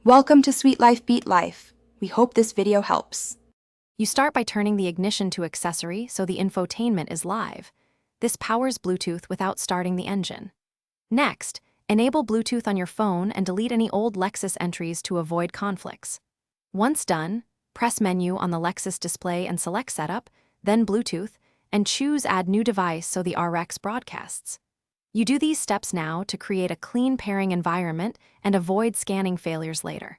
Welcome to Sweet Life Beat Life. We hope this video helps. You start by turning the ignition to accessory so the infotainment is live. This powers Bluetooth without starting the engine. Next, enable Bluetooth on your phone and delete any old Lexus entries to avoid conflicts. Once done, press Menu on the Lexus display and select Setup, then Bluetooth, and choose Add New Device so the RX broadcasts. You do these steps now to create a clean pairing environment and avoid scanning failures later.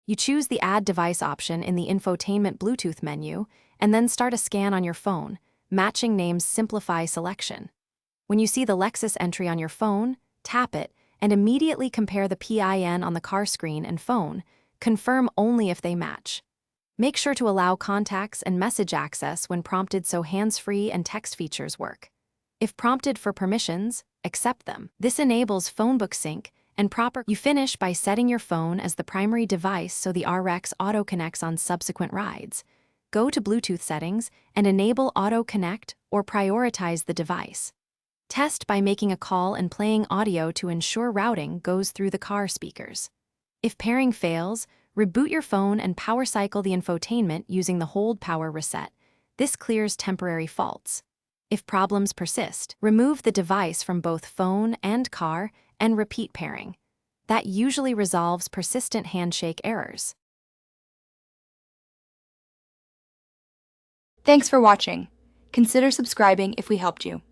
You choose the Add Device option in the Infotainment Bluetooth menu, and then start a scan on your phone, matching name's Simplify selection. When you see the Lexus entry on your phone, tap it, and immediately compare the PIN on the car screen and phone. Confirm only if they match. Make sure to allow contacts and message access when prompted so hands-free and text features work. If prompted for permissions, accept them. This enables phonebook sync and proper. You finish by setting your phone as the primary device so the RX auto-connects on subsequent rides. Go to Bluetooth settings and enable auto-connect or prioritize the device. Test by making a call and playing audio to ensure routing goes through the car speakers. If pairing fails, reboot your phone and power cycle the infotainment using the hold power reset. This clears temporary faults. If problems persist, remove the device from both phone and car and repeat pairing. That usually resolves persistent handshake errors. Thanks for watching. Consider subscribing if we helped you.